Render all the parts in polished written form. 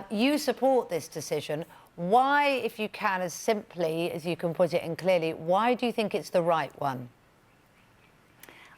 You support this decision. Why, if you can, as simply as you can put it and clearly, why do you think it's the right one?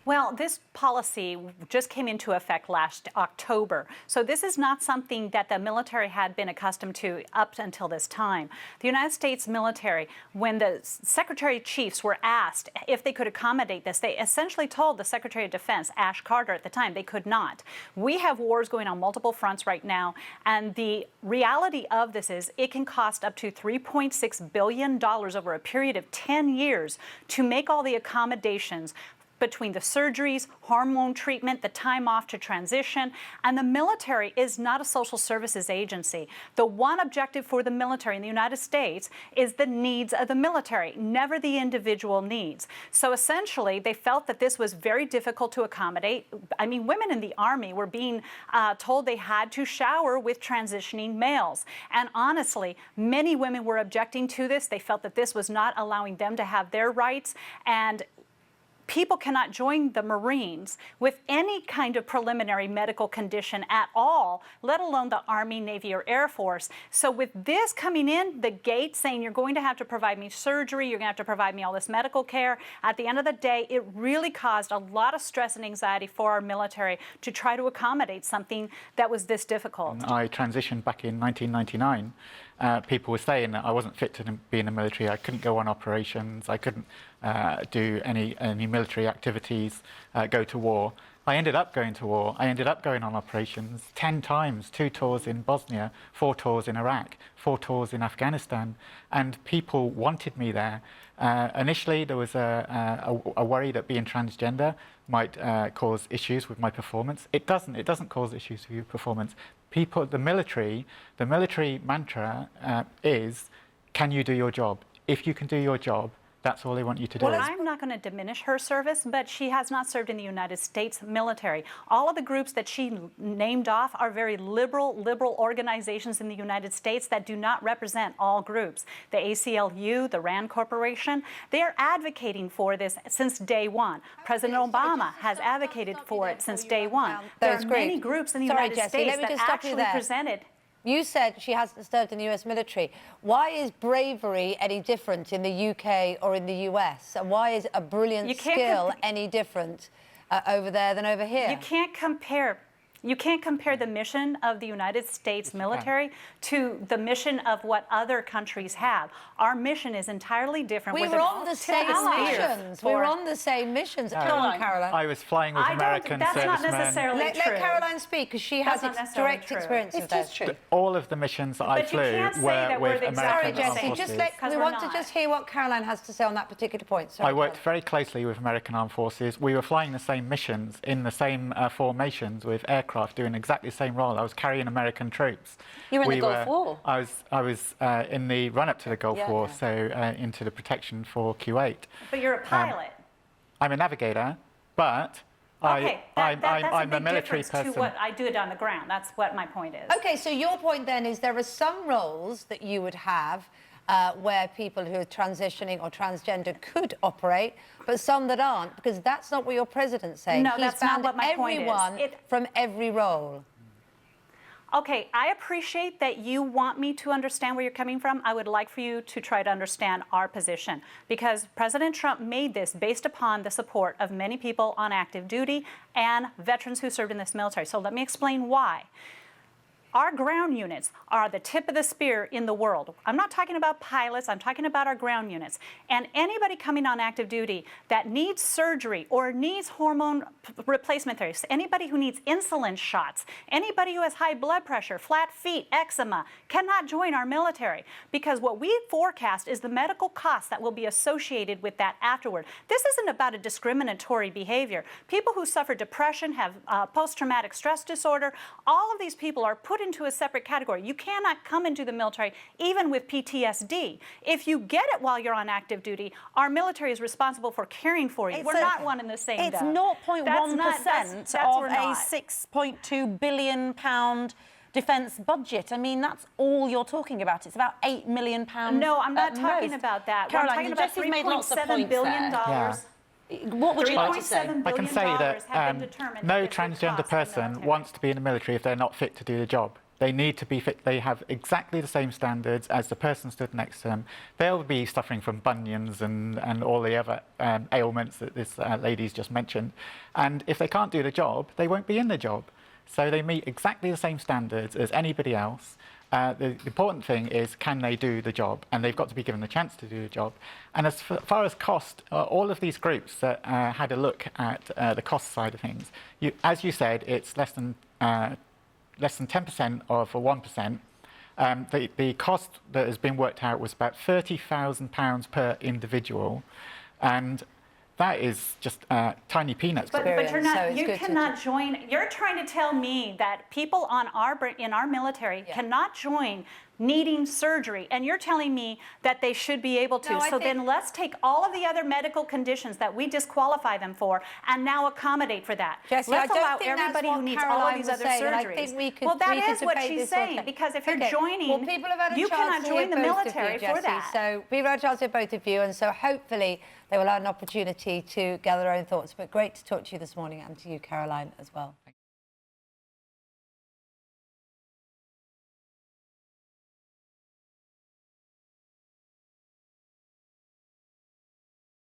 Well, this policy just came into effect last October. So this is not something that the military had been accustomed to up until this time. The United States military, when the Secretary of Chiefs were asked if they could accommodate this, they essentially told the Secretary of Defense, Ash Carter at the time, they could not. We have wars going on multiple fronts right now, and the reality of this is it can cost up to $3.6 billion over a period of 10 years to make all the accommodations between the surgeries, hormone treatment, the time off to transition. And the military is not a social services agency. The one objective for the military in the United States is the needs of the military, never the individual needs. So essentially, they felt that this was very difficult to accommodate. I mean, women in the Army were being told they had to shower with transitioning males. And honestly, many women were objecting to this. They felt that this was not allowing them to have their rights. And people cannot join the Marines with any kind of preliminary medical condition at all, let alone the Army, Navy, or Air Force. So with this coming in, the gate saying you're going to have to provide me surgery, you're going to have to provide me all this medical care, at the end of the day, it really caused a lot of stress and anxiety for our military to try to accommodate something that was this difficult. I transitioned back in 1999. People were saying that I wasn't fit to be in the military. I couldn't go on operations. I couldn't do any military activities, go to war. I ended up going to war. I ended up going on operations 10 times, 2 tours in Bosnia, 4 tours in Iraq, 4 tours in Afghanistan, and people wanted me there. Initially, there was a worry that being transgender might cause issues with my performance. It doesn't. It doesn't cause issues with your performance. People, the military mantra is, can you do your job? If you can do your job, that's all they want you to do. Well, I'm not going to diminish her service, but she has not served in the United States military. All of the groups that she named off are very liberal organizations in the United States that do not represent all groups. The ACLU, the RAND Corporation, they are advocating for this since day one. President Obama has advocated for it since day one. There are many groups in the United States that actually presented. You said she hasn't served in the US military. Why is bravery any different in the UK or in the US? And why is a brilliant skill any different over there than over here? You can't compare. You can't compare the mission of the United States military to the mission of what other countries have. Our mission is entirely different. We were on the same missions. We were on the same missions. Come on, Caroline. I was flying with American servicemen. That's not necessarily true. Let Caroline speak, because she has direct experience of this. All of the missions that I flew were with American Sorry, Jessie, forces. we want to just hear what Caroline has to say on that particular point. Sorry, I worked very closely with American Armed Forces. We were flying the same missions in the same formations with aircraft doing exactly the same role. I was carrying American troops. You were in the Gulf War. I was in the run-up to the Gulf War, so into the protection for Kuwait. But you're a pilot. I'm a navigator, but I'm a military person. To what I do it on the ground. That's what my point is. Okay, so your point then is there are some roles that you would have where people who are transitioning or transgender could operate, but some that aren't, because that's not what your president's saying. No, that's not what my point is. Everyone from every role. Okay, I appreciate that you want me to understand where you're coming from. I would like for you to try to understand our position, because President Trump made this based upon the support of many people on active duty and veterans who served in this military. So let me explain why. Our ground units are the tip of the spear in the world. I'm not talking about pilots, I'm talking about our ground units. And anybody coming on active duty that needs surgery or needs hormone replacement therapy, anybody who needs insulin shots, anybody who has high blood pressure, flat feet, eczema, cannot join our military, because what we forecast is the medical costs that will be associated with that afterward. This isn't about a discriminatory behavior. People who suffer depression, have post-traumatic stress disorder, all of these people are put into a separate category. You cannot come into the military even with PTSD. If you get it while you're on active duty, our military is responsible for caring for you. We're not one and the same. It's 0.1% of a £6.2 billion defence budget. I mean, that's all you're talking about. It's about £8 million. No, I'm not talking about that. Caroline, we're talking about $3.7 billion. Yeah. What would you like to say? I can say that no transgender person wants to be in the military if they're not fit to do the job. They need to be fit. They have exactly the same standards as the person stood next to them. They'll be suffering from bunions and all the other ailments that this lady's just mentioned. And if they can't do the job, they won't be in the job. So they meet exactly the same standards as anybody else. The important thing is, can they do the job? And they've got to be given the chance to do the job. And as far as cost, all of these groups that had a look at the cost side of things, as you said, it's less than 10% of 1%. The cost that has been worked out was about £30,000 per individual. And that is just tiny peanuts. But you're not, you cannot join. You're trying to tell me that people in our military cannot join needing surgery, and you're telling me that they should be able to. So then let's take all of the other medical conditions that we disqualify them for and now accommodate for that. Jessie, let's allow think everybody who needs all of these other surgeries. Well, that is what she's saying, because if you're joining, well, people have had a you cannot join the military for that. So we've had a chance to hear both of you, and so hopefully they will have an opportunity to gather their own thoughts. But great to talk to you this morning, and to you, Caroline, as well.